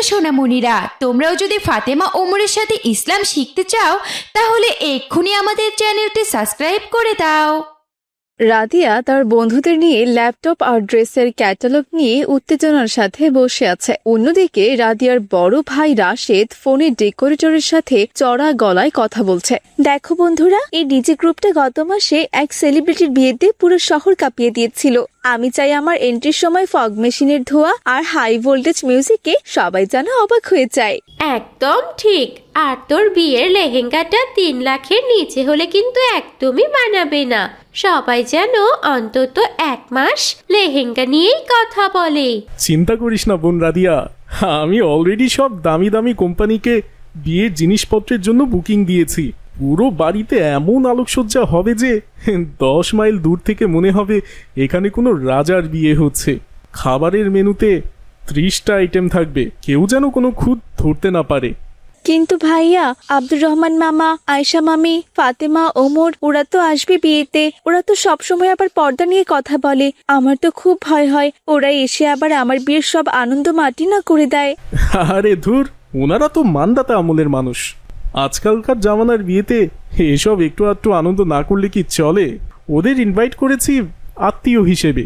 সোনামণিরা, তোমরাও যদি ফাতেমা ওমরের সাথে ইসলাম শিখতে চাও তাহলে এক্ষুনি আমাদের চ্যানেলটি সাবস্ক্রাইব করে দাও। রাদিয়া তার বন্ধুদের নিয়ে ল্যাপটপ আর ড্রেসের ক্যাটালগ নিয়ে উত্তেজনার সাথে বসে আছে। অন্যদিকে রাদিয়ার বড় ভাই রাশেদ ফোনের ডেকোরেটরের সাথে চড়া গলায় কথা বলছে। দেখো বন্ধুরা, এই ডিজে গ্রুপটা গত মাসে এক সেলিব্রিটির বিয়েতে পুরো শহর কাঁপিয়ে দিয়েছিল। আমি চাই আমার এন্ট্রির সময় ফগ মেশিনের ধোঁয়া আর হাই ভোল্টেজ মিউজিকে সবাই যেন অবাক হয়ে যায়। একদম ঠিক। আর তোর বিয়ের লেহেঙ্গাটা 3 লাখের নিচে হলে কিন্তু একদমই মানাবে না। সবাই যেন অন্তত 1 মাস লেহেঙ্গা নিয়েই কথা বলে। চিন্তা করিস না বোন রাদিয়া, আমি অলরেডি সব দামি দামি কোম্পানিকে বিয়ের জিনিসপত্রের জন্য বুকিং দিয়েছি। পুরো বাড়িতে এমন আলোকসজ্জা হবে যে 10 মাইল দূর থেকে মনে হবে এখানে কোনো রাজার বিয়ে হচ্ছে। খাবারের মেনুতে 30টা আইটেম থাকবে, কেউ যেন কোনো খুঁত ধরতে না পারে। কিন্তু ভাইয়া, আব্দুর রহমান মামা, আয়েশা মামি, ফাতেমা, ওমর ওরা তো আসবে বিয়েতে। ওরা তো সবসময় আবার পর্দা নিয়ে কথা বলে। আমার তো খুব ভয় হয় ওরা এসে আবার আমার বিয়ের সব আনন্দ মাটি না করে দেয়। আরে ধুর, ওনারা তো মানদাতা আমলের মানুষ। আজকালকার জামানার বিয়েতে এসব একটু আধটু আনন্দ না করলে কি চলে? ওদের ইনভাইট করেছি আত্মীয় হিসেবে,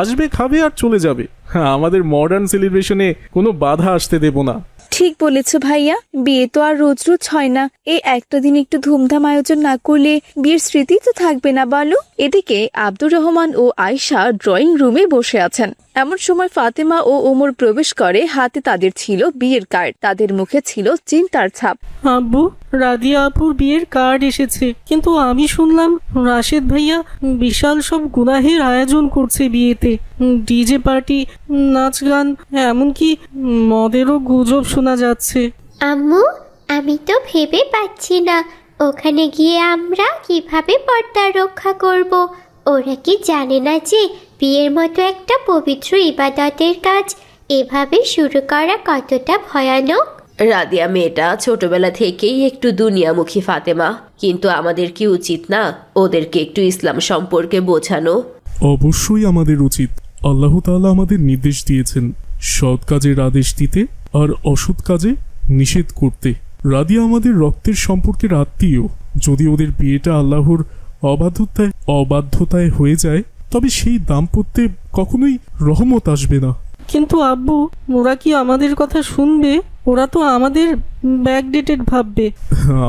আসবে, খাবে আর চলে যাবে। আমাদের মডার্ন সেলিব্রেশনে কোনো বাধা আসতে দেব না। ঠিক বলেছ ভাইয়া, বিয়ে তো আর রোজ রোজ হয় না। এই একটা দিন একটু ধুমধাম আয়োজন না করলে বিয়ের স্মৃতি তো থাকবে না বলো। এদিকে আব্দুর রহমান ও আয়েশা ড্রয়িং রুমে বসে আছেন। এমন সময় ফাতেমা ও ওমর প্রবেশ করে। হাতে তাদের ছিল বিয়ের কার্ড, তাদের মুখে ছিল চিন্তার ছাপ। আব্বু, রাদিয়া আপুর বিয়ের কার্ড এসেছে, কিন্তু আমি শুনলাম রাশেদ ভাইয়া বিশাল সব গুনাহের আয়োজন করছে বিয়েতে। ডিজে পার্টি, নাচ গান, এমনকি মদেরও গুজব শোনা যাচ্ছে। আম্মু, আমি তো ভেবে পাচ্ছি না ওখানে গিয়ে আমরা কিভাবে পর্দা রক্ষা করব। ওরা কি জানে না যে বিয়ের মতো একটা পবিত্র ইবাদতের কাজ এভাবে শুরু করা কতটা ভয়ানক? রাদিয়া মেয়েটা ছোটবেলা থেকেই একটু দুনিয়ামুখী ফাতেমা, কিন্তু আমাদের কি উচিত না ওদেরকে একটু ইসলাম সম্পর্কে বোঝানো? অবশ্যই আমাদের উচিত। আল্লাহ তাআলা আমাদের নির্দেশ দিয়েছেন সৎ কাজের আদেশ দিতে আর অসৎ কাজে নিষেধ করতে। রাদিয়া আমাদের রক্তের সম্পর্কের আত্মীয়। যদি ওদের বিয়েটা আল্লাহর অবাধ্যতায় হয়ে যায় তবে সেই দাম্পত্যে কখনোই রহমত আসবে না। কিন্তু আব্বু, ওরা কি আমাদের কথা শুনবে? ওরা তো আমাদের ব্যাকডেটেড ভাববে।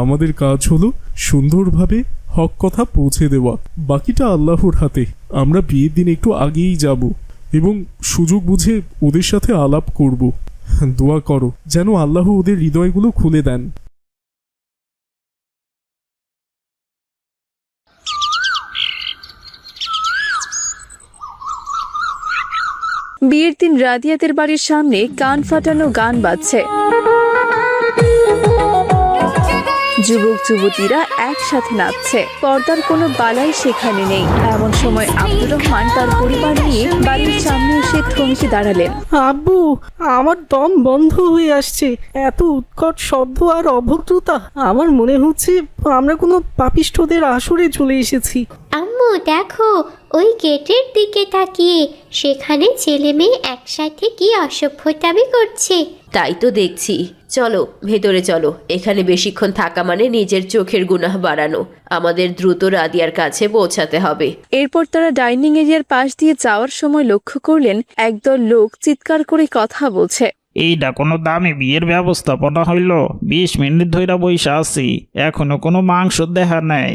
আমাদের কাজ হলো সুন্দরভাবে হক কথা পৌঁছে দেওয়া, বাকিটা আল্লাহর হাতে। আমরা বিয়ের দিন একটু আগেই যাব এবং সুযোগ বুঝে ওদের সাথে আলাপ করব। দোয়া করো যেন আল্লাহ ওদের হৃদয়গুলো খুলে দেন। বিয়ের দিন রাদিয়াদের বাড়ির সামনে কান ফাটানো গান বাজছে। যুবক যুবতীরা একসাথে নাচছে। পর্দার কোনো বালাই সেখানে নেই। এমন সময় আব্দুর রহমান তার পরিবার নিয়ে বাড়ির সামনে এসে থমকে দাঁড়ালেন। আব্বু, আমার দম বন্ধ হয়ে আসছে। এত উৎকট শব্দ আর অভদ্রতা। আমার মনে হচ্ছে আমরা কোনো পাপিষ্ঠদের আসরে চলে এসেছি। আম্মু দেখো, ওই গেটের দিকে তাকিয়ে সেখানে ছেলে মেয়ে একসাথে কি অসভ্যতামি করছে। তাই তো দেখছি। চলো ভেতরে চলো। এখানে বেশিক্ষণ থাকা মানে নিজের চোখের গুনাহ বাড়ানো। আমাদের দ্রুত রাদিয়ার কাছে পৌঁছাতে হবে। এরপর তারা ডাইনিং এরিয়ার পাশ দিয়ে যাওয়ার সময় লক্ষ্য করলেন একদল লোক চিৎকার করে কথা বলছে। এইটা কোনো দামি বিয়ের ব্যবস্থাপনা হইল? 20 মিনিট ধইরা বইসা আছি, এখনো কোনো মাংস দেখা নাই।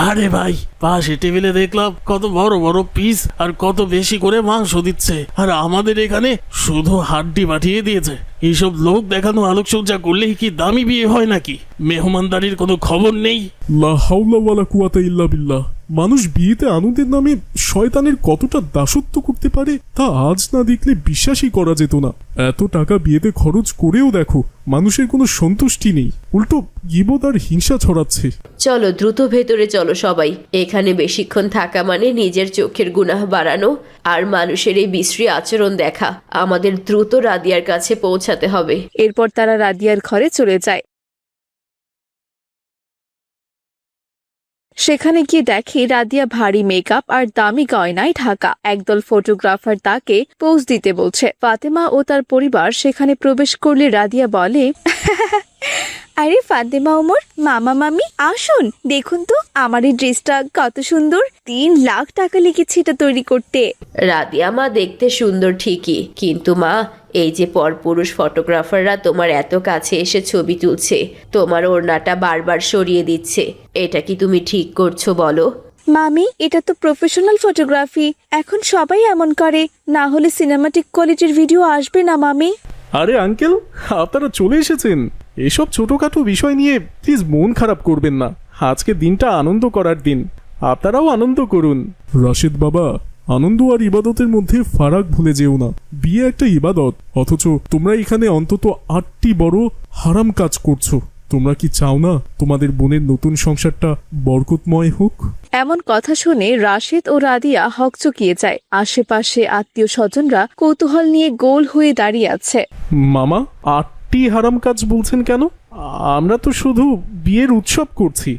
আরে ভাই, পাশে টেবিলে দেখলাম কত বড় বড় পিস আর কত বেশি করে মাংস দিচ্ছে, আর আমাদের এখানে শুধু হাড্ডি পাঠিয়ে দিয়েছে। এইসব লোক দেখানো আলোকসজ্জা করলেই কি দামি বিয়ে হয় নাকি? মেহমানদারির কোনো খবর নেই। লা হাওলা ওয়ালা কুওয়াতা ইল্লা বিল্লাহ। মানুষ বিয়েতে আনন্দের নামে শয়তানের কতটা দাসত্ব করতে পারে তা আজ না দেখলে বিশ্বাসই করা যেত না। এত টাকা বিয়েতে খরচ করেও দেখো মানুষের কোনো সন্তুষ্টি নেই, উল্টো গীবত আর হিংসা ছড়াচ্ছে। চলো দ্রুত ভেতরে চলো সবাই। এখানে বেশিক্ষণ থাকা মানে নিজের চোখের গুনাহ বাড়ানো আর মানুষের এই বিশ্রী আচরণ দেখা। আমাদের দ্রুত রাদিয়ার কাছে পৌঁছাতে হবে। এরপর তারা রাদিয়ার ঘরে চলে যায়। সেখানে গিয়ে দেখে রাদিয়া ভারী মেকআপ আর দামি গয়নায় ঢাকা। একদল ফটোগ্রাফার তাকে পোজ দিতে বলছে। ফাতেমা ও তার পরিবার সেখানে প্রবেশ করলে রাদিয়া বলে, আরে ফাতেমা, ওমর, মামা, মামি, আসুন, দেখুন তো আমার এই ড্রেসটা কত সুন্দর। 3 লাখ টাকা লেগেছে এটা তৈরি করতে। রাদিয়া মা দেখতে সুন্দর ঠিকই, কিন্তু মা এই যে পরপুরুষ ফটোগ্রাফাররা তোমার এত কাছে এসে ছবি তুলছে, তোমার ওড়নাটা বারবার সরিয়ে দিচ্ছে, এটা কি তুমি ঠিক করছো বলো? মামি, এটা তো প্রফেশনাল ফটোগ্রাফি, এখন সবাই এমন করে, না হলে সিনেমাটিক কোয়ালিটির ভিডিও আসবে না মামি। আরে আঙ্কেল, আপনারা চলে এসেছেন। এসব ছোটখাটো বিষয় নিয়ে প্লিজ মন খারাপ করবেন না। আজকে দিনটা আনন্দ করার দিন, আপনারাও আনন্দ করুন। রাশেদ বাবা, আনন্দ আর ইবাদতের মধ্যে ফারাক ভুলে যেও না। বিয়ে একটা ইবাদত, অথচ তোমরা এখানে অন্তত 8টি বড় হারাম কাজ করছো। তোমরা কি চাও না তোমাদের বোনের নতুন সংসারটা বরকতময় হোক? এমন কথা শুনে রাশেদ ও রাদিয়া হকচকিয়ে যায়। আশেপাশে আত্মীয় স্বজনরা কৌতূহল নিয়ে গোল হয়ে দাঁড়িয়ে আছে। মামা, 8টি হারাম কাজ বলছেন কেন? আমরা তো শুধু বিয়ের উৎসব করছি।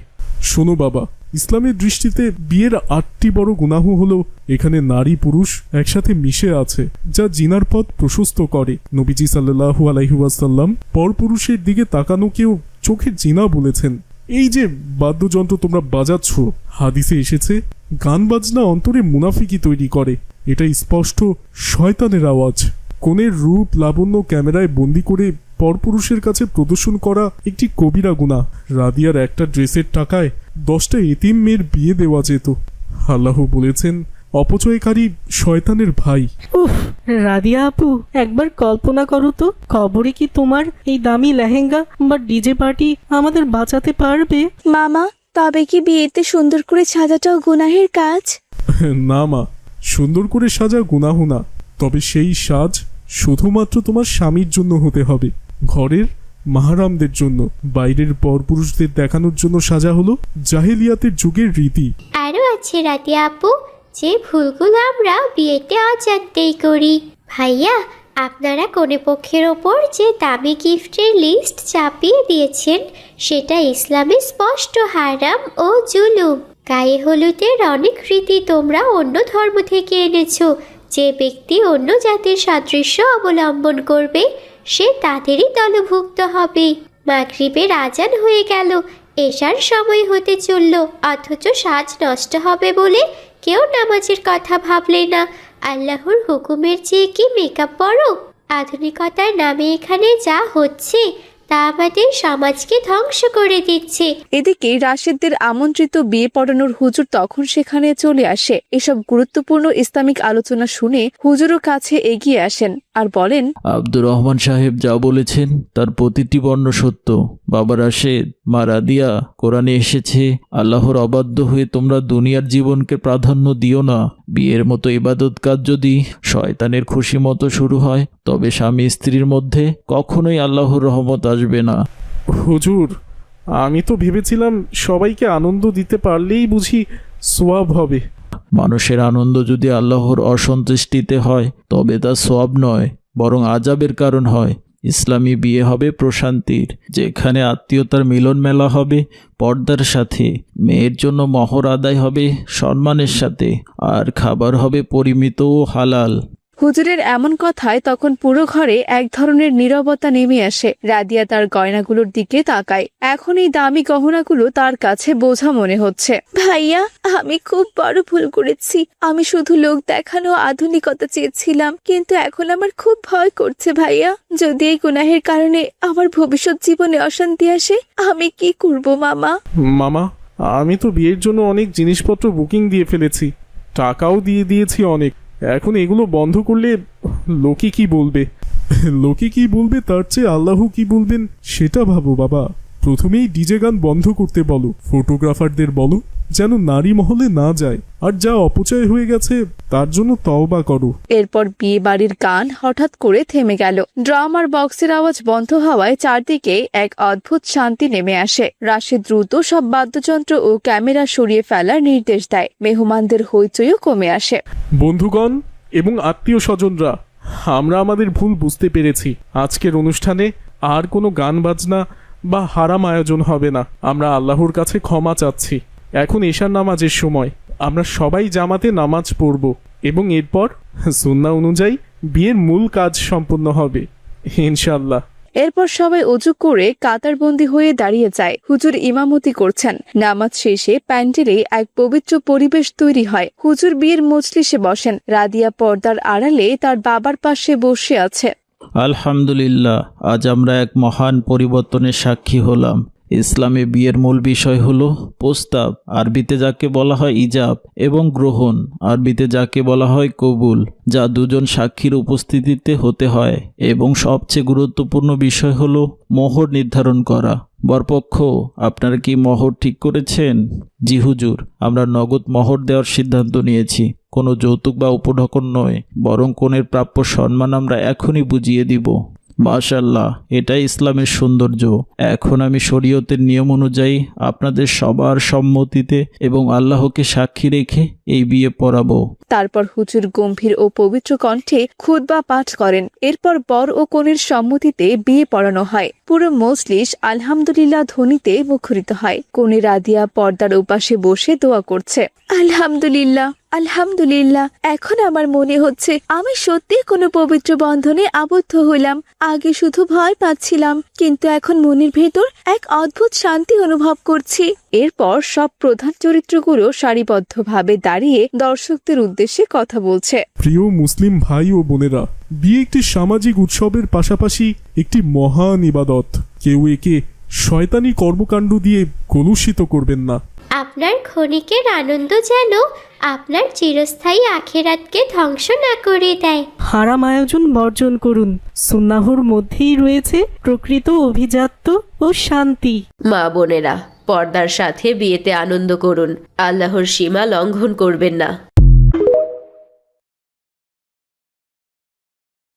শোনো বাবা, ইসলামের দৃষ্টিতে বিয়ের 8টি বড় গুনাহ হলো এখানে নারী পুরুষ একসাথে মিশে আছে, যা জিনার পথ প্রশস্ত করে। নবীজি সাল্লাল্লাহু আলাইহি ওয়াসাল্লাম পরপুরুষের দিকে তাকানোকেও চোখের জিনা বলেছেন। এই যে বাদ্যযন্ত্র তোমরা বাজাচ্ছ, হাদিসে এসেছে গান বাজনা অন্তরে মুনাফিকি তৈরি করে। এটা স্পষ্ট শয়তানের আওয়াজ। কনের রূপ লাবণ্য ক্যামেরায় বন্দি করে পরপুরুষের কাছে প্রদর্শন করা একটি কবিরা গুনাহ। রাদিয়ার একটা ড্রেসের টাকায় 10টা এতিম মেয়ের বিয়ে দেওয়া যেত। আল্লাহ বলেছেন, অপচয়কারী শয়তানের ভাই। উফ, রাদিয়া আপু, একবার কল্পনা করো তো, কবরে কি তোমার এই দামি লেহেঙ্গা বা ডিজে পার্টি আমাদের বাঁচাতে পারবে? মামা, তবে কি বিয়েতে সুন্দর করে সাজাটাও গুনাহের কাজ? না মা, সুন্দর করে সাজা গুনাহ না, তবে সেই সাজ শুধুমাত্র তোমার স্বামীর জন্য হতে হবে। ঘরের মাহারামদের জন্য, বাইরের পরপুরুষদের দেখানোর জন্য সাজা হলো জাহেলিয়াতের যুগের রীতি। আরও আছে রাদিয়া আপু, যে ভুলগুলো আমরা বিয়েতে অজান্তেই করি। ভাইয়া, আপনারা কনেপক্ষের ওপর যে দামি গিফটের লিস্ট চাপিয়ে দিয়েছেন, সেটা ইসলামে স্পষ্ট হারাম ও জুলুম। গায়ে হলুদের অনেক রীতি তোমরা অন্য ধর্ম থেকে এনেছো। যে ব্যক্তি অন্য জাতির সাদৃশ্য অবলম্বন করবে, সে তাদেরই দলভুক্ত হবে। মাগরিবের আজান হয়ে গেল, এশার সময় হতে চলল, অথচ সাজ নষ্ট হবে বলে কেউ নামাজের কথা ভাবলে না। আল্লাহর হুকুমের চেয়ে কি মেকআপ বড়? আধুনিকতার নামে এখানে যা হচ্ছে তা আমাদের সমাজকে ধ্বংস করে দিচ্ছে। এদিকে রাশেদদের আমন্ত্রিত বিয়ে পড়ানোর হুজুর তখন সেখানে চলে আসে। এসব গুরুত্বপূর্ণ ইসলামিক আলোচনা শুনে হুজুরও কাছে এগিয়ে আসেন আর বলেন, আব্দুর রহমান সাহেব যা বলেছেন তার প্রতিটি বর্ণ সত্য। বাবা রাশেদ, মা রাদিয়া, কোরআনে এসেছে আল্লাহর অবাধ্য হয়ে তোমরা দুনিয়ার জীবনকে প্রাধান্য দিও না। বিয়ের মতো ইবাদত কাজ যদি শয়তানের খুশি মতো শুরু হয়, তবে স্বামী স্ত্রীর মধ্যে কখনোই আল্লাহর রহমত আসবে না। হুজুর, আমি তো ভেবেছিলাম সবাইকে আনন্দ দিতে পারলেই বুঝি সোয়াব হবে। মানুষের আনন্দ যদি আল্লাহর অসন্তুষ্টিতে হয়, তবে তা সওয়াব নয়, বরং আযাবের কারণ হয়। ইসলামী বিয়ে হবে প্রশান্তির, যেখানে আত্মীয়তার মিলন মেলা হবে পর্দার সাথে, মেয়ের জন্য মহর আদায় হবে সম্মানের সাথে, আর খাবার হবে পরিমিত ও হালাল। হুজুরের এমন কথায় তখন পুরো ঘরে এক ধরনের নীরবতা নেমে আসে। রাদিয়া তার গয়নাগুলোর দিকে তাকায়। এখন এই দামি গহনাগুলো তার কাছে বোঝা মনে হচ্ছে। ভাইয়া, আমি খুব বড় ভুল করেছি। আমি শুধু লোক দেখানো আধুনিকতা চেয়েছিলাম, কিন্তু এখন আমার খুব ভয় করছে ভাইয়া। যদি এই গুনাহের কারণে আমার ভবিষ্যৎ জীবনে অশান্তি আসে, আমি কি করব মামা? মামা, আমি তো বিয়ের জন্য অনেক জিনিসপত্র বুকিং দিয়ে ফেলেছি, টাকাও দিয়ে দিয়েছি অনেক। এখন এগুলো বন্ধ করলে লোকে কি বলবে? লোকে কি বলবে তার চেয়ে আল্লাহ কি বলবেন সেটা ভাবো বাবা। প্রথমেই ডিজে গান বন্ধ করতে বলো, ফটোগ্রাফারদের বলো যেন নারী মহলে না যায়, আর যা অপচয় হয়ে গেছে তার জন্য তওবা করো। এরপর বিয়ে বাড়ির গান হঠাৎ করে থেমে গেল। ড্রাম আর বক্সের আওয়াজ বন্ধ হওয়ায় চারদিকে এক অদ্ভুত শান্তি নেমে আসে। রাশেদ দ্রুত সব বাদ্যযন্ত্র ও ক্যামেরা সরিয়ে ফেলার নির্দেশ দেয়। মেহমানদের হইচইও কমে আসে। বন্ধুগণ এবং আত্মীয় স্বজনরা, আমরা আমাদের ভুল বুঝতে পেরেছি। আজকের অনুষ্ঠানে আর কোনো গান বাজনা বা হারাম আয়োজন হবে না। আমরা আল্লাহর কাছে ক্ষমা চাচ্ছি। এখন এশার নামাজের সময়। আমরা সবাই জামাতে নামাজ পড়ব এবং এরপর সুন্নাহ অনুযায়ী বিয়ের মূল কাজ সম্পূর্ণ হবে ইনশাআল্লাহ। এরপর সবাই অজু করে কাতারবন্দি হয়ে দাঁড়িয়ে যায়। হুজুর ইমামতি করছেন। নামাজ শেষে প্যান্ডেলে এক পবিত্র পরিবেশ তৈরি হয়। হুজুর বিয়ের মজলিসে বসেন। রাদিয়া পর্দার আড়ালে তার বাবার পাশে বসে আছে। আলহামদুলিল্লাহ, আজ আমরা এক মহান পরিবর্তনের সাক্ষী হলাম। ইসলামে বিয়ের মূল বিষয় হলো প্রস্তাব, আরবিতে যাকে বলা হয় ইজাব, এবং গ্রহণ, আরবিতে যাকে বলা হয় কবুল, যা দুজন সাক্ষীর উপস্থিতিতে হতে হয়। এবং সবচেয়ে গুরুত্বপূর্ণ বিষয় হলো মোহর নির্ধারণ করা। বরপক্ষ, আপনারা কি মোহর ঠিক করেছেন? জি হুজুর, আমরা নগদ মোহর দেওয়ার সিদ্ধান্ত নিয়েছি। কোনো যৌতুক বা উপঢকন নয়, বরং কনের প্রাপ্য সম্মান আমরা এখনই বুঝিয়ে দিব। মাশাআল্লাহ, এটাই ইসলামের সৌন্দর্য। এখন আমি শরীয়তের নিয়ম অনুযায়ী আপনাদের সবার সম্মতিতে এবং আল্লাহকে সাক্ষী রেখে এই বিয়ে পড়াবো। তারপর হুজুর গম্ভীর ও পবিত্র কণ্ঠে খুতবা পাঠ করেন। এরপর বর ও কনের সম্মতিতে বিয়ে পড়ানো হয়। পুরো মজলিস আলহামদুলিল্লাহ ধ্বনিতে মুখরিত হয়। কনে রাদিয়া পর্দার ওপাশে বসে দোয়া করছে। আলহামদুলিল্লাহ, আলহামদুলিল্লাহ, এখন আমার মনে হচ্ছে আমি সত্যি কোনো পবিত্র বন্ধনে আবদ্ধ হলাম। আগে শুধু ভয় পাচ্ছিলাম, কিন্তু এখন মনের ভেতর এক অদ্ভুত শান্তি অনুভব করছি। এরপর সব প্রধান চরিত্রগুলো সারিবদ্ধভাবে দাঁড়িয়ে দর্শকদের উদ্দেশ্যে কথা বলছে। প্রিয় মুসলিম ভাই ও বোনেরা, বিয়ে একটি সামাজিক উৎসবের পাশাপাশি একটি মহান ইবাদত। কেউ একে শয়তানি কর্মকাণ্ড দিয়ে কলুষিত করবেন না। আপনার ক্ষণিকের আনন্দ যেন আপনার চিরস্থায়ী আখিরাতকে ধ্বংস না করে দেয়। হারাম আয়োজন বর্জন করুন। সুন্নাহর মধ্যেই রয়েছে প্রকৃত অভিজাত্য ও শান্তি। মা বোনেরা, পর্দার সাথে বিয়েতে আনন্দ করুন, আল্লাহর সীমা লঙ্ঘন করবেন না।